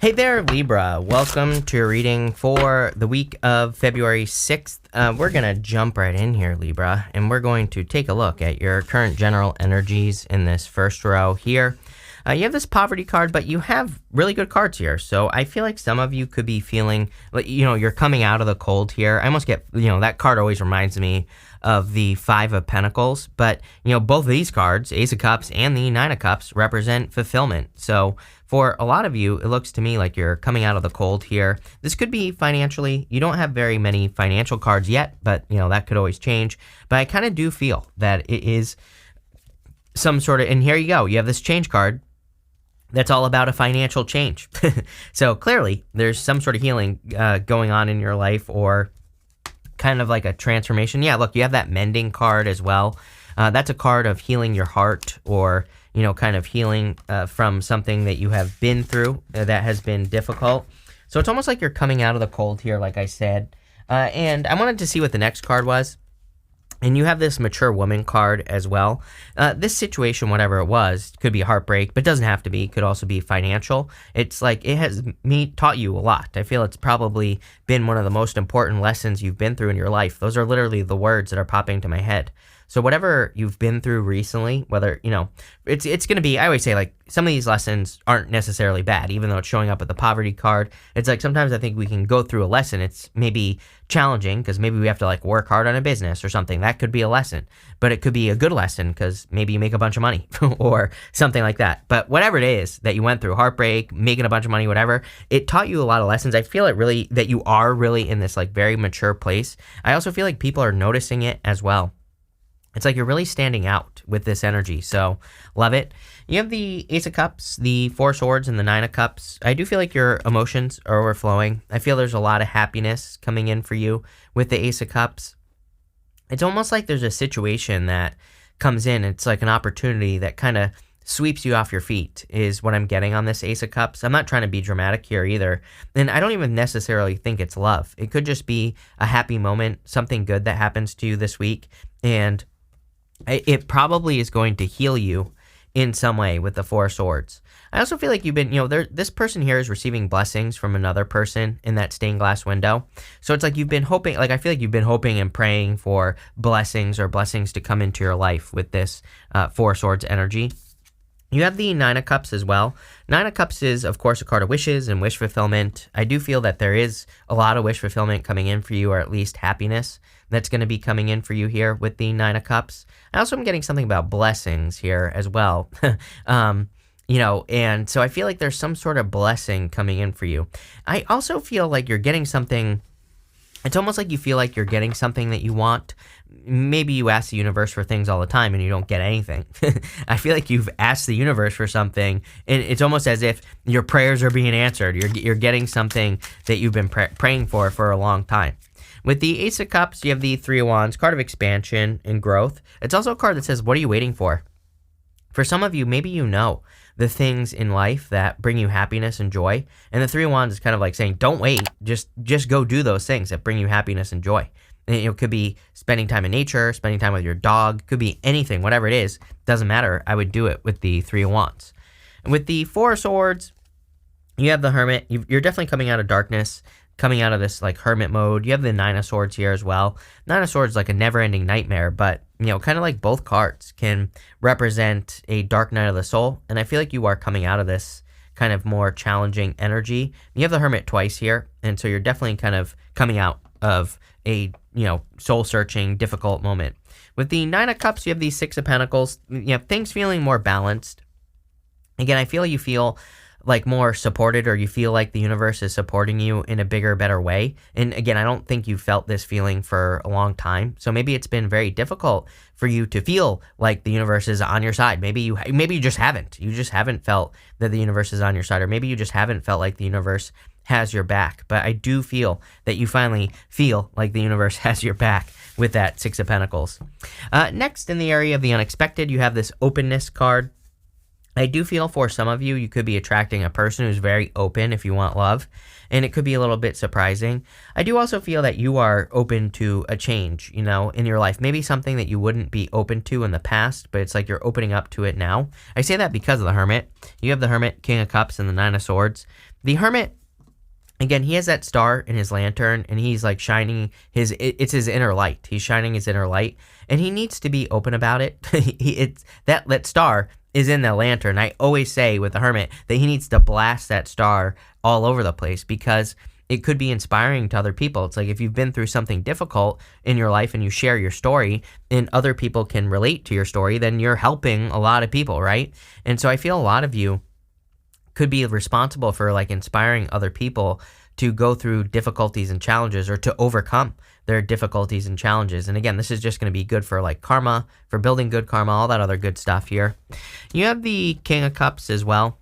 Hey there, Libra. Welcome to your reading for the week of February 6th. We're going to jump right in here, Libra, and we're going to take a look at your current general energies in this first row here. You have this poverty card, but you have really good cards here. So I feel like some of you could be feeling, you're coming out of the cold here. I almost get, that card always reminds me of the Five of Pentacles. But, both of these cards, Ace of Cups and the Nine of Cups, represent fulfillment. So for a lot of you, it looks to me like you're coming out of the cold here. This could be financially. You don't have very many financial cards yet, but, that could always change. But I kind of do feel that it is some sort of, and here you go. You have this change card. That's all about a financial change. So clearly, there's some sort of healing going on in your life, or kind of like a transformation. Yeah, look, you have that mending card as well. That's a card of healing your heart, or, kind of healing from something that you have been through that has been difficult. So it's almost like you're coming out of the cold here, like I said. And I wanted to see what the next card was. And you have this mature woman card as well. This situation, whatever it was, could be a heartbreak, but doesn't have to be. It could also be financial. It's like it has taught you a lot. I feel it's probably been one of the most important lessons you've been through in your life. Those are literally the words that are popping to my head. So whatever you've been through recently, whether, it's going to be, I always say, like, some of these lessons aren't necessarily bad, even though it's showing up with the poverty card. It's like sometimes I think we can go through a lesson. It's maybe challenging because maybe we have to work hard on a business or something. That could be a lesson, but it could be a good lesson because maybe you make a bunch of money or something like that. But whatever it is that you went through, heartbreak, making a bunch of money, whatever, it taught you a lot of lessons. I feel that you are really in this very mature place. I also feel like people are noticing it as well. It's like you're really standing out with this energy, so love it. You have the Ace of Cups, the Four Swords, and the Nine of Cups. I do feel like your emotions are overflowing. I feel there's a lot of happiness coming in for you with the Ace of Cups. It's almost like there's a situation that comes in. It's like an opportunity that kind of sweeps you off your feet is what I'm getting on this Ace of Cups. I'm not trying to be dramatic here either. And I don't even necessarily think it's love. It could just be a happy moment, something good that happens to you this week, and it probably is going to heal you in some way with the Four Swords. I also feel like you've been, this person here is receiving blessings from another person in that stained glass window. So it's like you've been hoping, I feel like you've been hoping and praying for blessings to come into your life with this Four Swords energy. You have the Nine of Cups as well. Nine of Cups is, of course, a card of wishes and wish fulfillment. I do feel that there is a lot of wish fulfillment coming in for you, or at least happiness that's going to be coming in for you here with the Nine of Cups. I also am getting something about blessings here as well. And so I feel like there's some sort of blessing coming in for you. I also feel like you're getting something. It's almost like you feel like you're getting something that you want. Maybe you ask the universe for things all the time and you don't get anything. I feel like you've asked the universe for something, and it's almost as if your prayers are being answered. You're getting something that you've been praying for a long time. With the Ace of Cups, you have the Three of Wands, card of expansion and growth. It's also a card that says, what are you waiting for? For some of you, maybe the things in life that bring you happiness and joy. And the Three of Wands is kind of like saying, don't wait, just go do those things that bring you happiness and joy. And it could be spending time in nature, spending time with your dog, could be anything, whatever it is, doesn't matter. I would do it with the Three of Wands. And with the Four of Swords, you have the Hermit. You're definitely coming out of darkness, coming out of this hermit mode. You have the Nine of Swords here as well. Nine of Swords is like a never-ending nightmare, but kind of like both cards can represent a dark night of the soul. And I feel like you are coming out of this kind of more challenging energy. You have the Hermit twice here, and so you're definitely kind of coming out of a soul-searching, difficult moment. With the Nine of Cups, you have the Six of Pentacles. Things feeling more balanced. Again, I feel you feel more supported, or you feel like the universe is supporting you in a bigger, better way. And again, I don't think you felt this feeling for a long time. So maybe it's been very difficult for you to feel like the universe is on your side. Maybe you just haven't. You just haven't felt that the universe is on your side, or maybe you just haven't felt like the universe has your back. But I do feel that you finally feel like the universe has your back with that Six of Pentacles. Next, in the area of the unexpected, you have this openness card. I do feel for some of you, you could be attracting a person who's very open if you want love, and it could be a little bit surprising. I do also feel that you are open to a change, in your life. Maybe something that you wouldn't be open to in the past, but it's like you're opening up to it now. I say that because of the Hermit. You have the Hermit, King of Cups, and the Nine of Swords. The Hermit, again, he has that star in his lantern, and he's like shining it's his inner light. He's shining his inner light, and he needs to be open about it. It's that star is in the lantern. I always say with the Hermit that he needs to blast that star all over the place, because it could be inspiring to other people. It's like if you've been through something difficult in your life and you share your story and other people can relate to your story, then you're helping a lot of people, right? And so I feel a lot of you could be responsible for like inspiring other people to go through difficulties and challenges, or to overcome their difficulties and challenges. And again, this is just going to be good for like karma, for building good karma, all that other good stuff here. You have the King of Cups as well.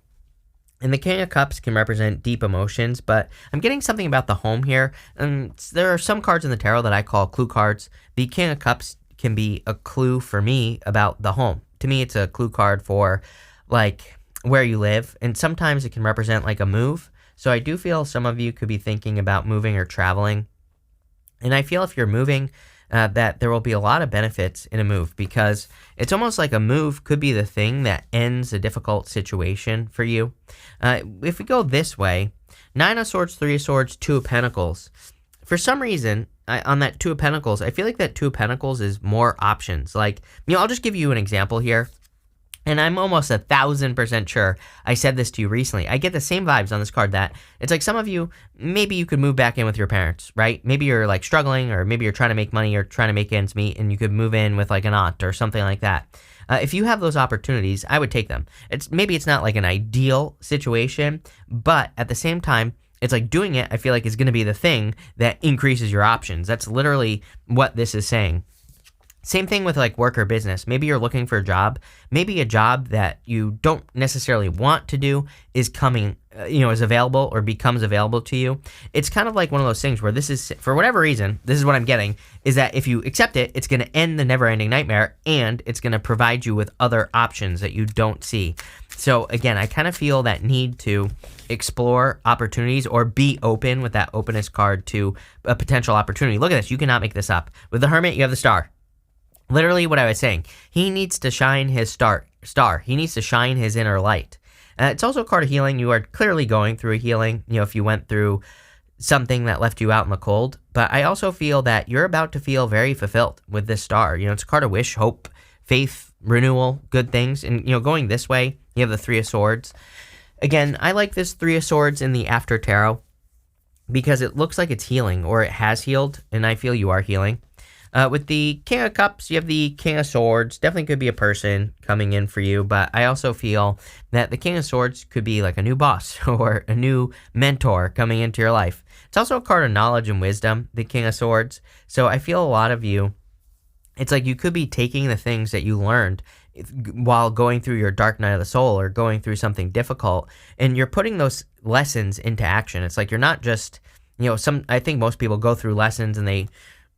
And the King of Cups can represent deep emotions, but I'm getting something about the home here. And there are some cards in the tarot that I call clue cards. The King of Cups can be a clue for me about the home. To me, it's a clue card for like where you live, and sometimes it can represent like a move. So I do feel some of you could be thinking about moving or traveling. And I feel if you're moving, that there will be a lot of benefits in a move, because it's almost like a move could be the thing that ends a difficult situation for you. If we go this way, 9 of Swords, 3 of Swords, 2 of Pentacles. For some reason, on that 2 of Pentacles, I feel like that 2 of Pentacles is more options. Like, I'll just give you an example here. And I'm almost 1,000% sure I said this to you recently. I get the same vibes on this card that it's like some of you, maybe you could move back in with your parents, right? Maybe you're like struggling, or maybe you're trying to make money or trying to make ends meet, and you could move in with like an aunt or something like that. If you have those opportunities, I would take them. Maybe it's not like an ideal situation, but at the same time, it's like doing it, I feel like, is going to be the thing that increases your options. That's literally what this is saying. Same thing with like work or business. Maybe you're looking for a job. Maybe a job that you don't necessarily want to do is coming, is available or becomes available to you. It's kind of like one of those things where this is, for whatever reason, this is what I'm getting, is that if you accept it, it's going to end the never-ending nightmare, and it's going to provide you with other options that you don't see. So again, I kind of feel that need to explore opportunities, or be open with that openness card to a potential opportunity. Look at this. You cannot make this up. With the Hermit, you have the Star. Literally what I was saying. He needs to shine his star. He needs to shine his inner light. It's also a card of healing. You are clearly going through a healing, if you went through something that left you out in the cold. But I also feel that you're about to feel very fulfilled with this star. It's a card of wish, hope, faith, renewal, good things. And, going this way, you have the 3 of Swords. Again, I like this 3 of Swords in the After Tarot because it looks like it's healing, or it has healed, and I feel you are healing. With the King of Cups, you have the King of Swords. Definitely could be a person coming in for you, but I also feel that the King of Swords could be like a new boss or a new mentor coming into your life. It's also a card of knowledge and wisdom, the King of Swords. So I feel a lot of you, it's like you could be taking the things that you learned while going through your dark night of the soul, or going through something difficult, and you're putting those lessons into action. It's like you're not just, I think most people go through lessons and they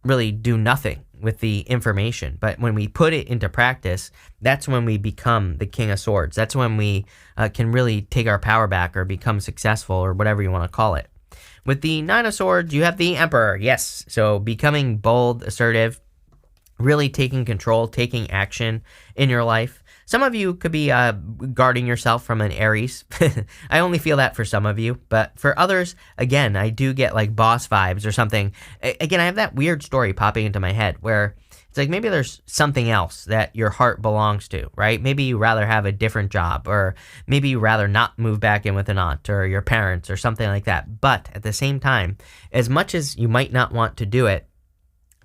really do nothing with the information. But when we put it into practice, that's when we become the King of Swords. That's when we can really take our power back, or become successful, or whatever you want to call it. With the 9 of Swords, you have the Emperor. Yes, so becoming bold, assertive, really taking control, taking action in your life. Some of you could be guarding yourself from an Aries. I only feel that for some of you, but for others, again, I do get like boss vibes or something. Again, I have that weird story popping into my head where it's like maybe there's something else that your heart belongs to, right? Maybe you rather have a different job, or maybe you rather not move back in with an aunt or your parents or something like that. But at the same time, as much as you might not want to do it,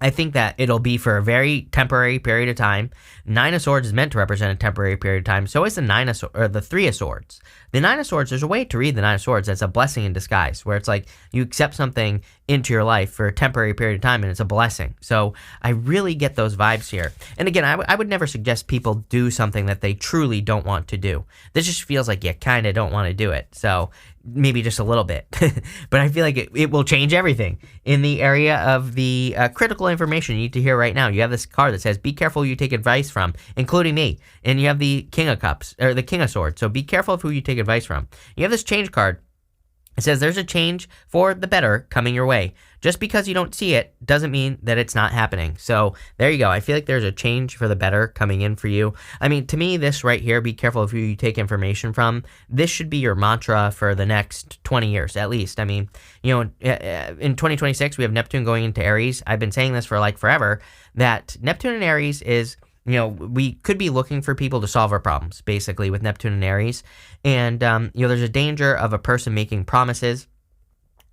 I think that it'll be for a very temporary period of time. 9 of Swords is meant to represent a temporary period of time. So is the 3 of Swords. The 9 of Swords, there's a way to read the 9 of Swords that's a blessing in disguise, where it's like you accept something into your life for a temporary period of time, and it's a blessing. So I really get those vibes here. And again, I would never suggest people do something that they truly don't want to do. This just feels like you kind of don't want to do it. So maybe just a little bit. But I feel like it will change everything in the area of the critical information you need to hear right now. You have this card that says, be careful who you take advice from, including me. And you have the King of Cups, or the King of Swords. So be careful of who you take advice from. You have this change card. It says there's a change for the better coming your way. Just because you don't see it doesn't mean that it's not happening. So there you go. I feel like there's a change for the better coming in for you. I mean, to me, this right here, be careful of who you take information from. This should be your mantra for the next 20 years, at least. I mean, in 2026, we have Neptune going into Aries. I've been saying this for like forever, that Neptune in Aries is, we could be looking for people to solve our problems, basically, with Neptune and Aries. And, there's a danger of a person making promises.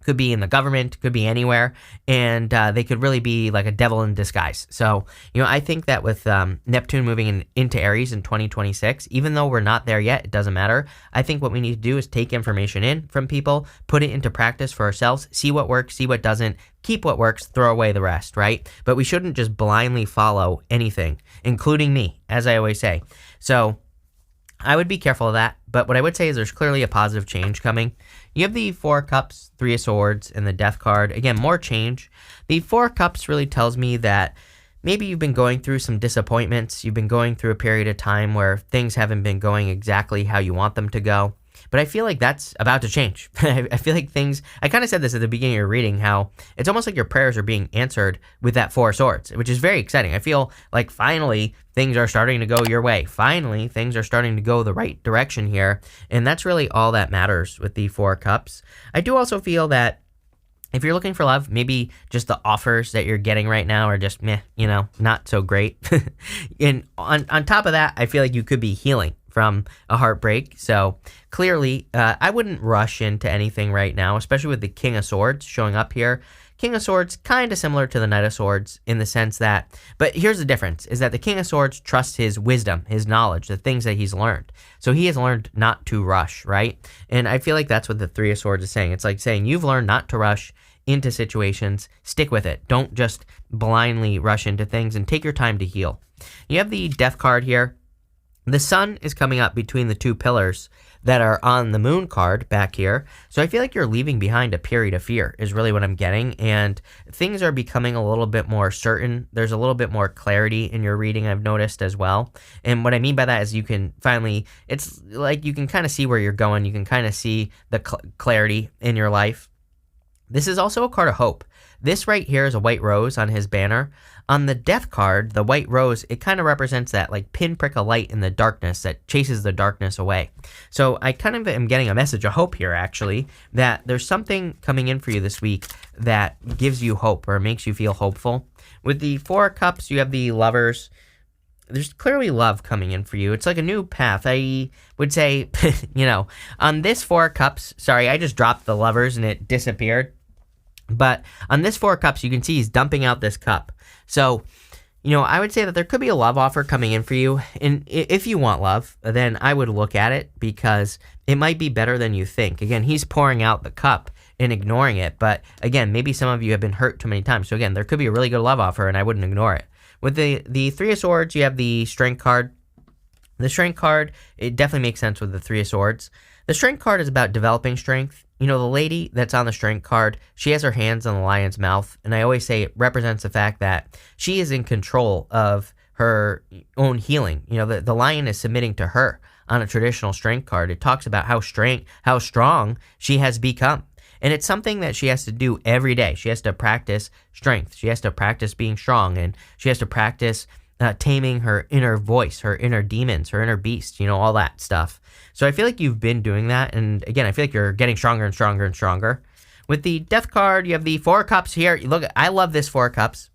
Could be in the government, could be anywhere, and they could really be like a devil in disguise. So, I think that with Neptune moving into Aries in 2026, even though we're not there yet, it doesn't matter. I think what we need to do is take information in from people, put it into practice for ourselves, see what works, see what doesn't, keep what works, throw away the rest, right? But we shouldn't just blindly follow anything, including me, as I always say. So I would be careful of that, but what I would say is there's clearly a positive change coming. You have the Four of Cups, Three of Swords, and the Death card. Again, more change. The Four of Cups really tells me that maybe you've been going through some disappointments. You've been going through a period of time where things haven't been going exactly how you want them to go. But I feel like that's about to change. I feel like I kind of said this at the beginning of your reading, how it's almost like your prayers are being answered with that Four of Swords, which is very exciting. I feel like finally things are starting to go your way. Finally, things are starting to go the right direction here. And that's really all that matters with the Four of Cups. I do also feel that if you're looking for love, maybe just the offers that you're getting right now are just meh, not so great. And on top of that, I feel like you could be healing from a heartbreak. So clearly, I wouldn't rush into anything right now, especially with the King of Swords showing up here. King of Swords, kind of similar to the Knight of Swords in the sense that, but here's the difference, is that the King of Swords trusts his wisdom, his knowledge, the things that he's learned. So he has learned not to rush, right? And I feel like that's what the Three of Swords is saying. It's like saying you've learned not to rush into situations, stick with it. Don't just blindly rush into things and take your time to heal. You have the Death card here. The sun is coming up between the two pillars that are on the moon card back here. So I feel like you're leaving behind a period of fear is really what I'm getting. And things are becoming a little bit more certain. There's a little bit more clarity in your reading, I've noticed as well. And what I mean by that is you can finally, it's like you can kind of see where you're going. You can kind of see the clarity in your life. This is also a card of hope. This right here is a white rose on his banner. On the Death card, the white rose, it kind of represents that like pinprick of light in the darkness that chases the darkness away. So I kind of am getting a message of hope here, actually, that there's something coming in for you this week that gives you hope or makes you feel hopeful. With the Four of Cups, you have the Lovers. There's clearly love coming in for you. It's like a new path. I would say, on this Four of Cups, sorry, I just dropped the Lovers and it disappeared. But on this Four of Cups, you can see he's dumping out this cup. So, I would say that there could be a love offer coming in for you. And if you want love, then I would look at it because it might be better than you think. Again, he's pouring out the cup and ignoring it. But again, maybe some of you have been hurt too many times. So again, there could be a really good love offer and I wouldn't ignore it. With the Three of Swords, you have the Strength card. The Strength card, it definitely makes sense with the Three of Swords. The Strength card is about developing strength. The lady that's on the Strength card, she has her hands on the lion's mouth, and I always say it represents the fact that she is in control of her own healing. The lion is submitting to her on a traditional Strength card. It talks about how strong she has become. And it's something that she has to do every day. She has to practice strength. She has to practice being strong, and she has to practice taming her inner voice, her inner demons, her inner beast, all that stuff. So I feel like you've been doing that. And again, I feel like you're getting stronger and stronger and stronger. With the Death card, you have the Four of Cups here. Look, I love this Four of Cups.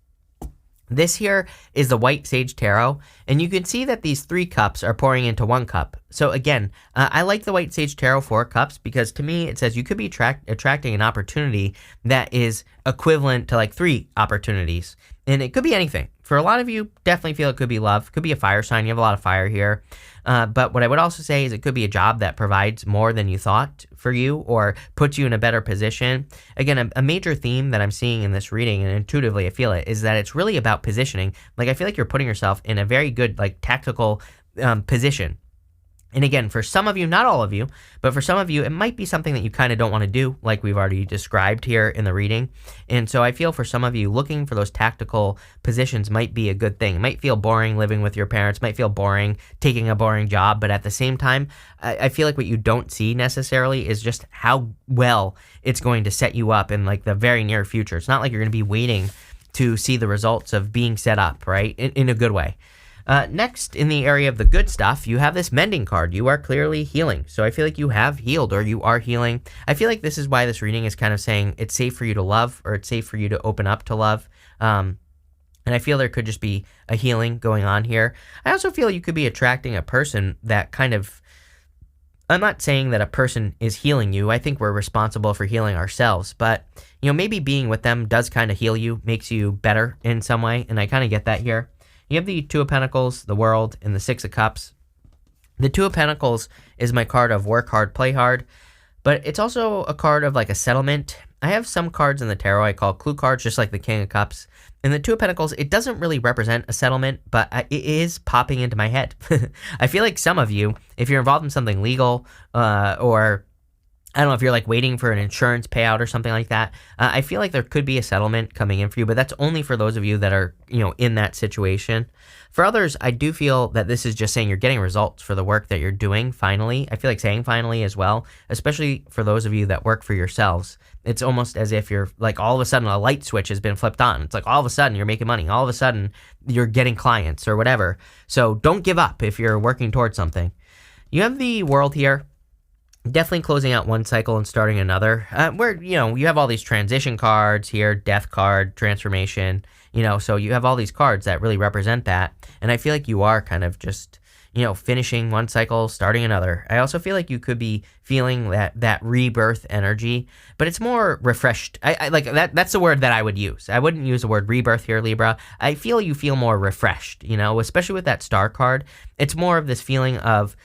This here is the White Sage Tarot, and you can see that these 3 cups are pouring into 1 cup. So again, I like the White Sage Tarot 4 cups because to me it says you could be attracting an opportunity that is equivalent to like 3 opportunities. And it could be anything. For a lot of you, definitely feel it could be love. Could be a fire sign. You have a lot of fire here. But what I would also say is it could be a job that provides more than you thought for you or puts you in a better position. Again, a major theme that I'm seeing in this reading, and intuitively I feel it, is that it's really about positioning. Like I feel like you're putting yourself in a very good like tactical position. And again, for some of you, not all of you, but for some of you, it might be something that you kind of don't want to do, like we've already described here in the reading. And so I feel for some of you, looking for those tactical positions might be a good thing. It might feel boring living with your parents, might feel boring taking a boring job, but at the same time, I feel like what you don't see necessarily is just how well it's going to set you up in like the very near future. It's not like you're going to be waiting to see the results of being set up, right, in a good way. Next, in the area of the good stuff, you have this mending card. You are clearly healing. So I feel like you have healed or you are healing. I feel like this is why this reading is kind of saying it's safe for you to love or it's safe for you to open up to love. And I feel there could just be a healing going on here. I also feel you could be attracting a person that kind of, I'm not saying that a person is healing you. I think we're responsible for healing ourselves. But, maybe being with them does kind of heal you, makes you better in some way. And I kind of get that here. You have the Two of Pentacles, the World, and the Six of Cups. The Two of Pentacles is my card of work hard, play hard, but it's also a card of like a settlement. I have some cards in the tarot I call clue cards, just like the King of Cups. And the Two of Pentacles, it doesn't really represent a settlement, but it is popping into my head. I feel like some of you, if you're involved in something legal or I don't know if you're like waiting for an insurance payout or something like that. I feel like there could be a settlement coming in for you, but that's only for those of you that are, in that situation. For others, I do feel that this is just saying you're getting results for the work that you're doing finally. I feel like saying finally as well, especially for those of you that work for yourselves. It's almost as if you're like all of a sudden a light switch has been flipped on. It's like all of a sudden you're making money. All of a sudden you're getting clients or whatever. So don't give up if you're working towards something. You have the World here. Definitely closing out one cycle and starting another. Where, you have all these transition cards here, death card, transformation, so you have all these cards that really represent that. And I feel like you are kind of just, finishing one cycle, starting another. I also feel like you could be feeling that rebirth energy, but it's more refreshed. I like that. That's the word that I would use. I wouldn't use the word rebirth here, Libra. I feel you feel more refreshed, especially with that star card. It's more of this feeling of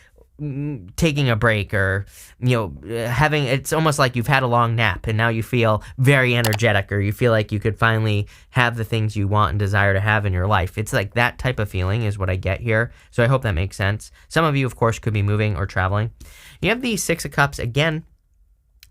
taking a break or having, it's almost like you've had a long nap and now you feel very energetic, or you feel like you could finally have the things you want and desire to have in your life. It's like that type of feeling is what I get here. So I hope that makes sense. Some of you, of course, could be moving or traveling. You have the Six of Cups again.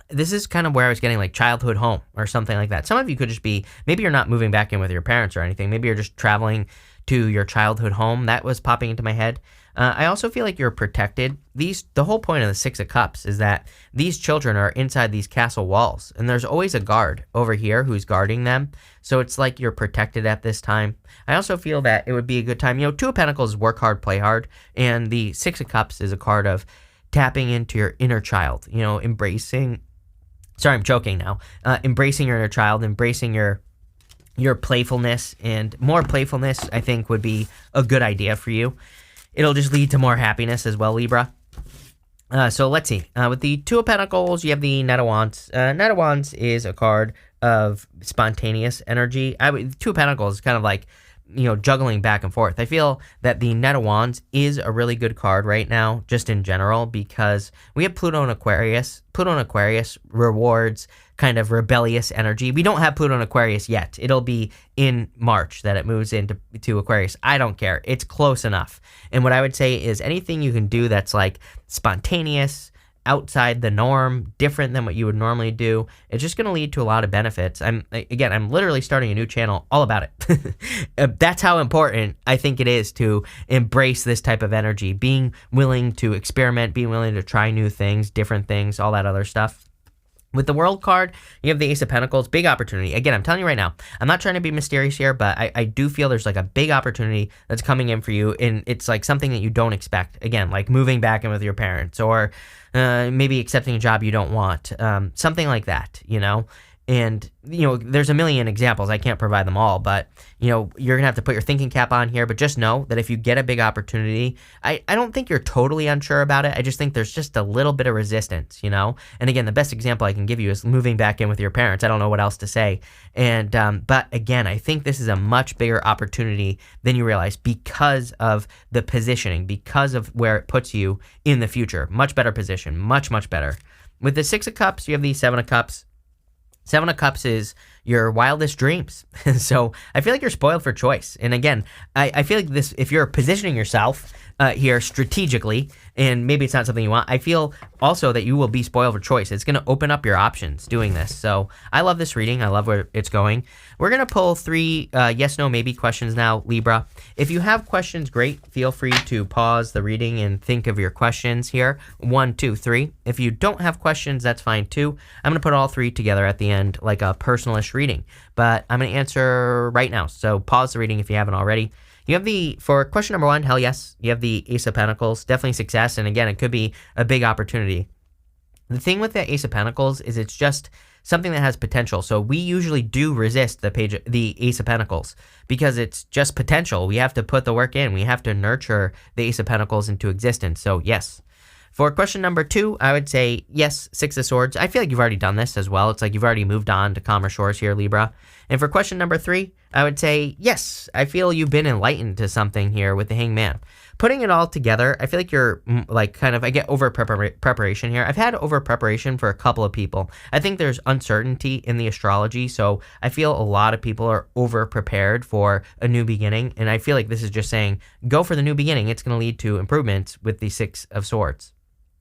This is kind of where I was getting like childhood home or something like that. Some of you could just be, maybe you're not moving back in with your parents or anything. Maybe you're just traveling to your childhood home. That was popping into my head. I also feel like you're protected. The whole point of the Six of Cups is that these children are inside these castle walls, and there's always a guard over here who's guarding them. So it's like you're protected at this time. I also feel that it would be a good time. Two of Pentacles, work hard, play hard, and the Six of Cups is a card of tapping into your inner child. Embracing. Sorry, I'm choking now. Embracing your inner child, embracing your playfulness, and more playfulness, I think, would be a good idea for you. It'll just lead to more happiness as well, Libra. So let's see. With the Two of Pentacles, you have the Knight of Wands. Knight of Wands is a card of spontaneous energy. Two of Pentacles is kind of like, juggling back and forth. I feel that the Knight of Wands is a really good card right now, just in general, because we have Pluto and Aquarius. Pluto and Aquarius rewards kind of rebellious energy. We don't have Pluto and Aquarius yet. It'll be in March that it moves into Aquarius. I don't care. It's close enough. And what I would say is anything you can do that's like spontaneous, outside the norm, different than what you would normally do, it's just going to lead to a lot of benefits. I'm literally starting a new channel all about it. That's how important I think it is to embrace this type of energy, being willing to experiment, being willing to try new things, different things, all that other stuff. With the World card, you have the Ace of Pentacles, big opportunity. Again, I'm telling you right now, I'm not trying to be mysterious here, but I do feel there's like a big opportunity that's coming in for you, and it's like something that you don't expect. Again, like moving back in with your parents, or maybe accepting a job you don't want, something like that, And, there's a million examples. I can't provide them all, but, you're going to have to put your thinking cap on here. But just know that if you get a big opportunity, I don't think you're totally unsure about it. I just think there's just a little bit of resistance, And again, the best example I can give you is moving back in with your parents. I don't know what else to say. And, but again, I think this is a much bigger opportunity than you realize because of the positioning, because of where it puts you in the future. Much better position, much, much better. With the Six of Cups, you have the Seven of Cups. Seven of Cups is, your wildest dreams. So I feel like you're spoiled for choice. And again, I feel like this, if you're positioning yourself here strategically, and maybe it's not something you want, I feel also that you will be spoiled for choice. It's going to open up your options doing this. So I love this reading. I love where it's going. We're going to pull 3 yes, no, maybe questions now, Libra. If you have questions, great. Feel free to pause the reading and think of your questions here. 1, 2, 3. If you don't have questions, that's fine too. I'm going to put all 3 together at the end like a personalish reading, but I'm going to answer right now. So pause the reading if you haven't already. You have for question number 1, hell yes, you have the Ace of Pentacles, definitely success. And again, it could be a big opportunity. The thing with the Ace of Pentacles is it's just something that has potential. So we usually do resist the Ace of Pentacles because it's just potential. We have to put the work in. We have to nurture the Ace of Pentacles into existence. So yes. For question number 2, I would say yes, 6 of Swords. I feel like you've already done this as well. It's like you've already moved on to calmer shores here, Libra. And for question number 3, I would say yes, I feel you've been enlightened to something here with the Hangman. Putting it all together, I feel like you're like I get over preparation here. I've had over preparation for a couple of people. I think there's uncertainty in the astrology, so I feel a lot of people are over prepared for a new beginning. And I feel like this is just saying, go for the new beginning. It's going to lead to improvements with the 6 of Swords.